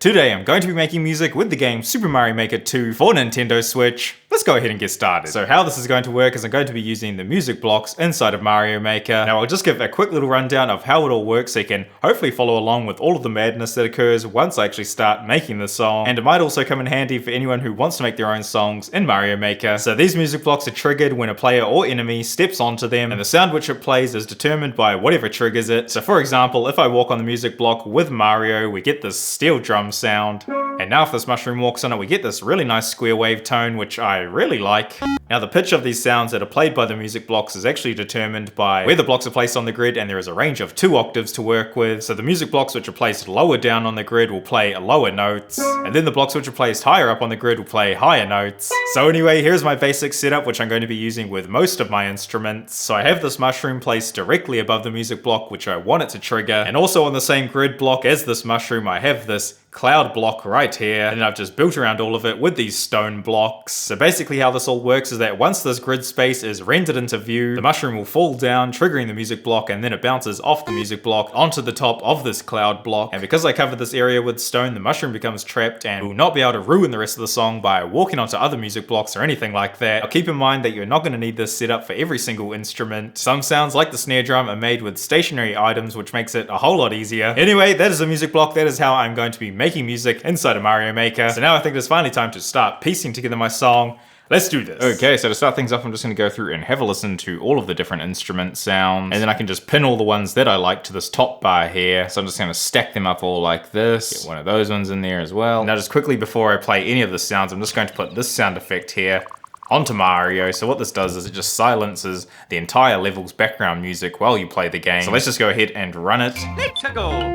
Today I'm going to be making music with the game Super Mario Maker 2 for Nintendo Switch. Let's go ahead and get started. So how this is going to work is I'm going to be using the music blocks inside of Mario Maker. Now I'll just give a quick little rundown of how it all works so you can hopefully follow along with all of the madness that occurs once I actually start making the song. And it might also come in handy for anyone who wants to make their own songs in Mario Maker. So these music blocks are triggered when a player or enemy steps onto them, and the sound which it plays is determined by whatever triggers it. So for example, if I walk on the music block with Mario, we get this steel drum sound. And now if this mushroom walks on it, we get this really nice square wave tone, which I really like. Now the pitch of these sounds that are played by the music blocks is actually determined by where the blocks are placed on the grid, and there is a range of 2 octaves to work with. So the music blocks which are placed lower down on the grid will play lower notes, and then the blocks which are placed higher up on the grid will play higher notes. So anyway, here's my basic setup which I'm going to be using with most of my instruments. So I have this mushroom placed directly above the music block which I want it to trigger, and also on the same grid block as this mushroom I have this cloud block right here, and then I've just built around all of it with these stone blocks. So basically how this all works is that once this grid space is rendered into view, the mushroom will fall down, triggering the music block, and then it bounces off the music block onto the top of this cloud block. And because I covered this area with stone, the mushroom becomes trapped and will not be able to ruin the rest of the song by walking onto other music blocks or anything like that. Now keep in mind that you're not going to need this setup for every single instrument. Some sounds like the snare drum are made with stationary items, which makes it a whole lot easier. Anyway, that is a music block. That is how I'm going to be making music inside of Mario Maker. So now I think it's finally time to start piecing together my song. Let's do this. Okay, so to start things off, I'm just going to go through and have a listen to all of the different instrument sounds, and then I can just pin all the ones that I like to this top bar here. So I'm just going to stack them up all like this. Get one of those ones in there as well. Now just quickly before I play any of the sounds, I'm just going to put this sound effect here onto Mario. So what this does is it just silences the entire level's background music while you play the game. So let's just go ahead and run it. Let's go.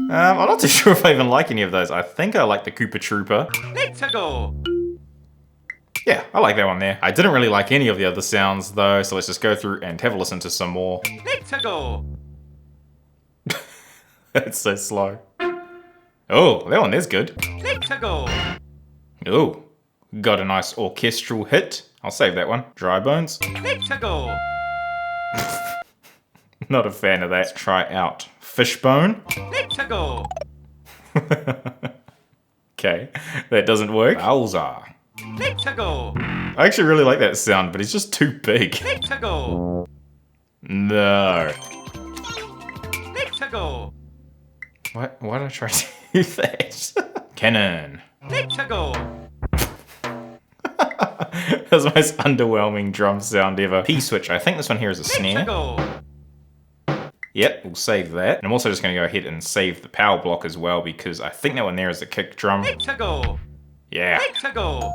I'm not too sure if I even like any of those. I think I like the Koopa Trooper. Let's go. Yeah, I like that one there. I didn't really like any of the other sounds though, so let's just go through and have a listen to some more. Let's go. That's so slow. Oh, that one there's good. Let's go. Oh, got a nice orchestral hit. I'll save that one. Dry Bones. Let's go. Not a fan of that. Let's try out Fishbone. Let's go. Okay, that doesn't work. Bowser. Let's go. I actually really like that sound, but he's just too big. Let's go. No. Let's go. What? Why did I try to do that? Cannon. Let's go. That's the most underwhelming drum sound ever. P-switch. I think this one here is a snare. Let's go. Yep, we'll save that. And I'm also just going to go ahead and save the power block as well, because I think that one there is a kick drum. Let's go. Yeah. Let's go.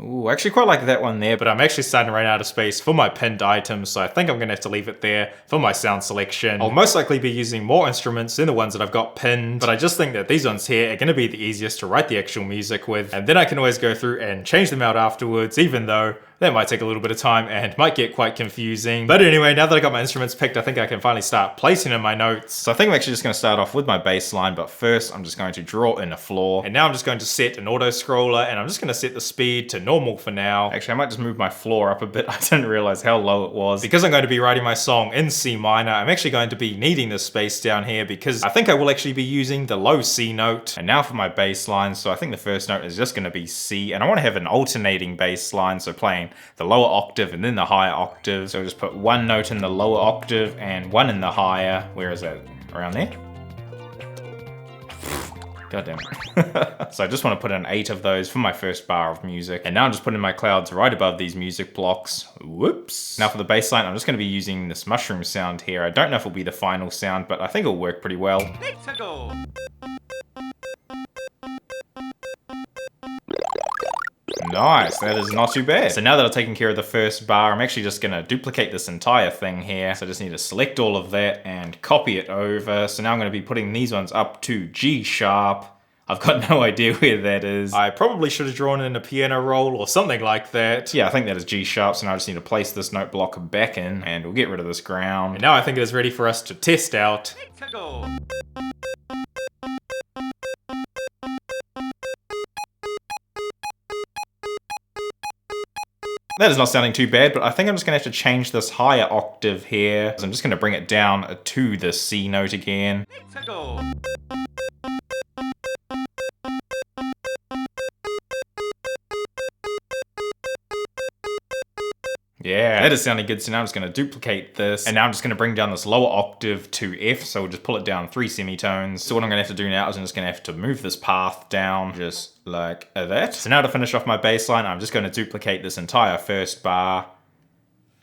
Ooh, I actually quite like that one there, but I'm actually starting to run out of space for my pinned items, so I think I'm going to have to leave it there for my sound selection. I'll most likely be using more instruments than the ones that I've got pinned, but I just think that these ones here are going to be the easiest to write the actual music with, and then I can always go through and change them out afterwards, even though that might take a little bit of time and might get quite confusing. But anyway, now that I got my instruments picked, I think I can finally start placing in my notes. So I think I'm actually just going to start off with my bass line, but first I'm just going to draw in a floor. And now I'm just going to set an auto scroller, and I'm just going to set the speed to normal for now. Actually, I might just move my floor up a bit. I didn't realize how low it was. Because I'm going to be writing my song in C minor, I'm actually going to be needing this space down here because I think I will actually be using the low C note. And now for my bass line. So I think the first note is just going to be C, and I want to have an alternating bass line, so playing the lower octave and then the higher octave. So I'll just put one note in the lower octave and one in the higher. Where is that? Around there? God damn it. So I just want to put in 8 of those for my first bar of music. And now I'm just putting my clouds right above these music blocks. Whoops. Now for the bass line, I'm just going to be using this mushroom sound here. I don't know if it'll be the final sound, but I think it'll work pretty well. Let's go. Nice, that is not too bad. So now that I've taken care of the first bar, I'm actually just gonna duplicate this entire thing here. So I just need to select all of that and copy it over. So now I'm gonna be putting these ones up to G sharp. I've got no idea where that is. I probably should have drawn in a piano roll or something like that. Yeah, I think that is G sharp, so now I just need to place this note block back in, and we'll get rid of this ground. And now I think it is ready for us to test out. Let's go. That is not sounding too bad, but I think I'm just going to have to change this higher octave here. So I'm just going to bring it down to the C note again. Let's go. that is sounding good. So now I'm just going to duplicate this. And now I'm just going to bring down this lower octave to F. So we'll just pull it down 3 semitones. So what I'm going to have to do now is I'm just going to have to move this path down just like that. So now to finish off my bass line, I'm just going to duplicate this entire first bar.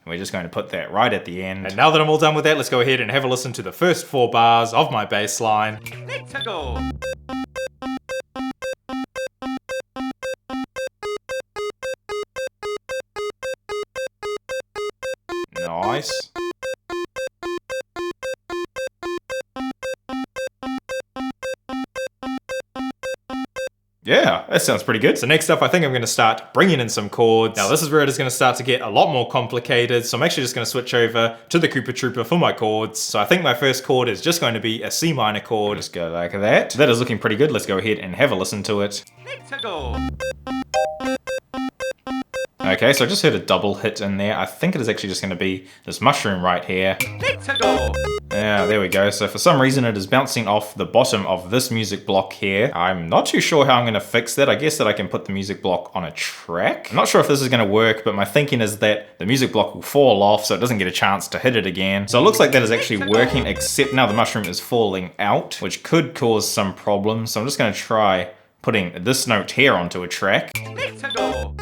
We're just going to put that right at the end. And now that I'm all done with that, let's go ahead and have a listen to the first 4 bars of my bass line. Let's go. Nice. Yeah, that sounds pretty good. So next up, I think I'm going to start bringing in some chords. Now this is where it is going to start to get a lot more complicated. So I'm actually just going to switch over to the Koopa Troopa for my chords. So I think my first chord is just going to be a C minor chord. Just go like that. That is looking pretty good. Let's go ahead and have a listen to it. Let's go. Okay, so I just heard a double hit in there. I think it is actually just going to be this mushroom right here. Let's go. Yeah, there we go. So for some reason it is bouncing off the bottom of this music block here. I'm not too sure how I'm going to fix that. I guess that I can put the music block on a track. I'm not sure if this is going to work, but my thinking is that the music block will fall off so it doesn't get a chance to hit it again. So it looks like that is actually working, except now the mushroom is falling out, which could cause some problems. So I'm just going to try putting this note here onto a track. Let's go.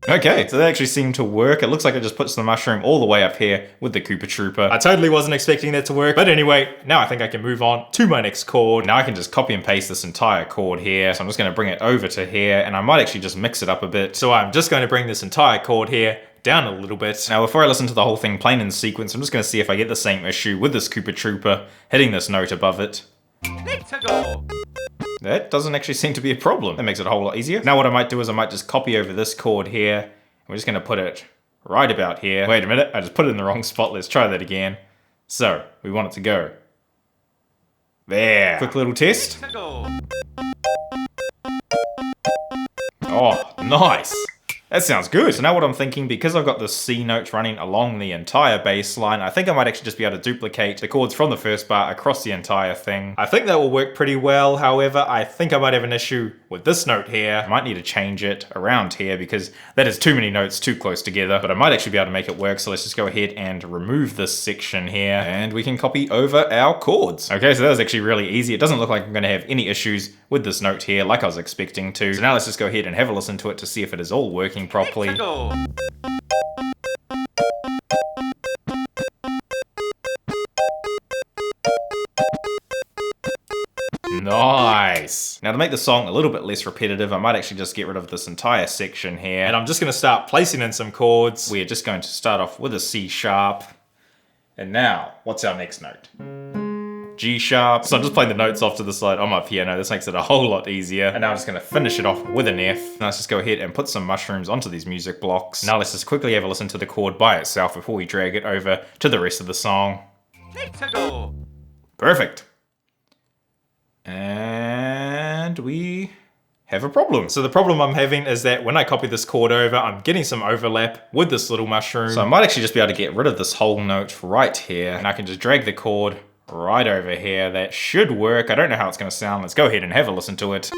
Okay, so that actually seemed to work. It looks like it just puts the mushroom all the way up here with the Koopa Troopa. I totally wasn't expecting that to work, but anyway, now I think I can move on to my next chord. Now I can just copy and paste this entire chord here. So I'm just going to bring it over to here, and I might actually just mix it up a bit. So I'm just going to bring this entire chord here down a little bit. Now before I listen to the whole thing plain in sequence, I'm just going to see if I get the same issue with this Koopa Troopa hitting this note above it. Let's go. That doesn't actually seem to be a problem. That makes it a whole lot easier. Now what I might do is I might just copy over this chord here. We're just going to put it right about here. Wait a minute, I just put it in the wrong spot. Let's try that again. So, we want it to go there. Quick little test. Let's go. Oh, nice. That sounds good. So now what I'm thinking, because I've got the C note running along the entire bass line, I think I might actually just be able to duplicate the chords from the first bar across the entire thing. I think that will work pretty well. However, I think I might have an issue with this note here. I might need to change it around here because that is too many notes too close together, but I might actually be able to make it work. So let's just go ahead and remove this section here and we can copy over our chords. Okay, so that was actually really easy. It doesn't look like I'm going to have any issues with this note here like I was expecting to. So now let's just go ahead and have a listen to it to see if it is all working properly. Let's go. Nice. Now to make the song a little bit less repetitive, I might actually just get rid of this entire section here. And I'm just going to start placing in some chords. We're just going to start off with a C sharp. And now, what's our next note? G sharp. So I'm just playing the notes off to the side on my piano. This makes it a whole lot easier. And now I'm just going to finish it off with an F. Now let's just go ahead and put some mushrooms onto these music blocks. Now let's just quickly have a listen to the chord by itself before we drag it over to the rest of the song. Let's go. Perfect. And we have a problem. So the problem I'm having is that when I copy this chord over, I'm getting some overlap with this little mushroom. So I might actually just be able to get rid of this whole note right here. And I can just drag the chord right over here. That should work. I don't know how it's going to sound. Let's go ahead and have a listen to it.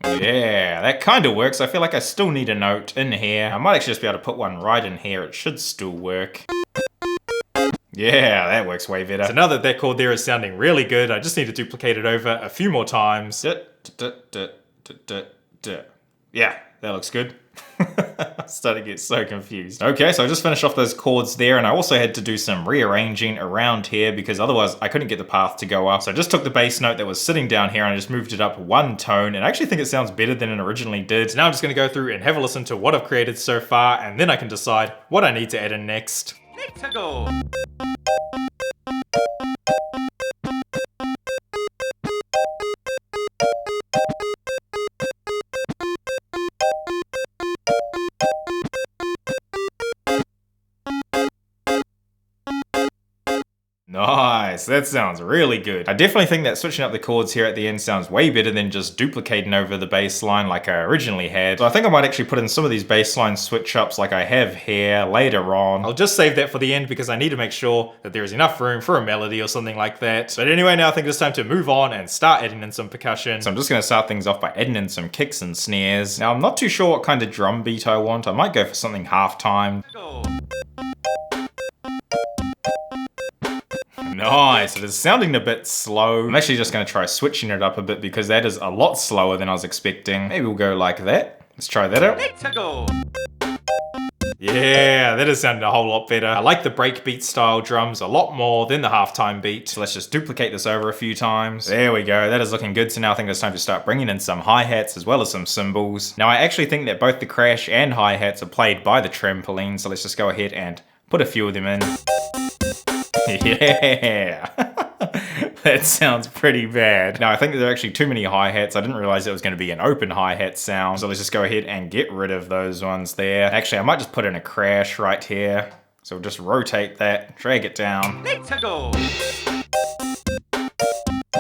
Yeah, that kind of works. I feel like I still need a note in here. I might actually just be able to put one right in here. It should still work. Yeah, that works way better. So now that that chord there is sounding really good, I just need to duplicate it over a few more times. Yeah, that looks good. I'm starting to get so confused. Okay, so I just finished off those chords there, and I also had to do some rearranging around here because otherwise I couldn't get the path to go up. So I just took the bass note that was sitting down here and I just moved it up one tone, and I actually think it sounds better than it originally did. So now I'm just going to go through and have a listen to what I've created so far, and then I can decide what I need to add in next. Let's go. Nice. Nice, that sounds really good. I definitely think that switching up the chords here at the end sounds way better than just duplicating over the bass line like I originally had. So I think I might actually put in some of these bass line switch ups like I have here later on. I'll just save that for the end because I need to make sure that there is enough room for a melody or something like that. But anyway, now I think it's time to move on and start adding in some percussion. So I'm just gonna start things off by adding in some kicks and snares. Now I'm not too sure what kind of drum beat I want. I might go for something half-time. Go. Nice, it is sounding a bit slow. I'm actually just gonna try switching it up a bit because that is a lot slower than I was expecting. Maybe we'll go like that. Let's try that out. Let's go. Yeah, that is sounding a whole lot better. I like the breakbeat style drums a lot more than the halftime beat. So let's just duplicate this over a few times. There we go, that is looking good. So now I think it's time to start bringing in some hi-hats as well as some cymbals. Now I actually think that both the crash and hi-hats are played by the trampoline. So let's just go ahead and put a few of them in. Yeah, that sounds pretty bad. Now I think that there are actually too many hi-hats. I didn't realize it was going to be an open hi-hat sound. So let's just go ahead and get rid of those ones there. Actually, I might just put in a crash right here. So we'll just rotate that, drag it down. Let's go.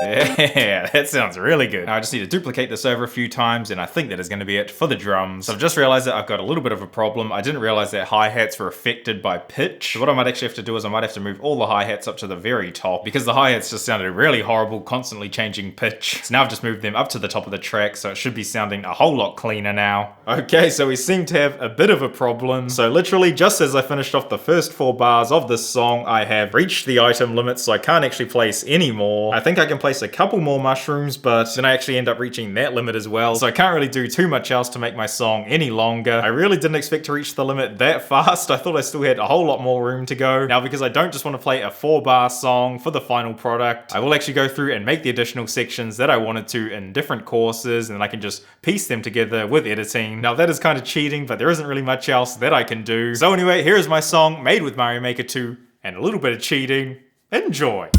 Yeah, that sounds really good. Now I just need to duplicate this over a few times and I think that is going to be it for the drums. So I've just realized that I've got a little bit of a problem. I didn't realize that hi-hats were affected by pitch. So what I might actually have to do is I might have to move all the hi-hats up to the very top because the hi-hats just sounded really horrible, constantly changing pitch. So now I've just moved them up to the top of the track so it should be sounding a whole lot cleaner now. Okay, so we seem to have a bit of a problem. So literally just as I finished off the first 4 bars of this song, I have reached the item limit so I can't actually place any more. I think I can place a couple more mushrooms, but then I actually end up reaching that limit as well. So I can't really do too much else to make my song any longer. I really didn't expect to reach the limit that fast. I thought I still had a whole lot more room to go. Now, because I don't just want to play a 4-bar song for the final product, I will actually go through and make the additional sections that I wanted to in different courses, and then I can just piece them together with editing. Now, that is kind of cheating, but there isn't really much else that I can do. So anyway, here is my song made with Mario Maker 2 and a little bit of cheating. Enjoy!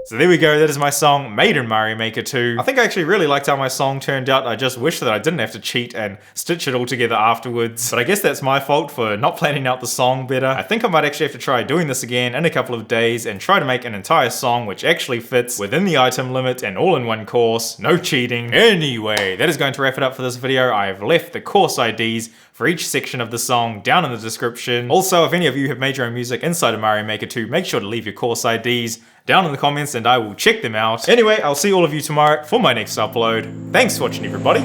So there we go, that is my song made in Mario Maker 2. I think I actually really liked how my song turned out. I just wish that I didn't have to cheat and stitch it all together afterwards. But I guess that's my fault for not planning out the song better. I think I might actually have to try doing this again in a couple of days and try to make an entire song which actually fits within the item limit and all in one course. No cheating. Anyway, that is going to wrap it up for this video. I have left the course IDs for each section of the song down in the description. Also, if any of you have made your own music inside of Mario Maker 2, make sure to leave your course IDs down in the comments and I will check them out. Anyway, I'll see all of you tomorrow for my next upload. Thanks for watching, everybody.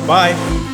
Bye.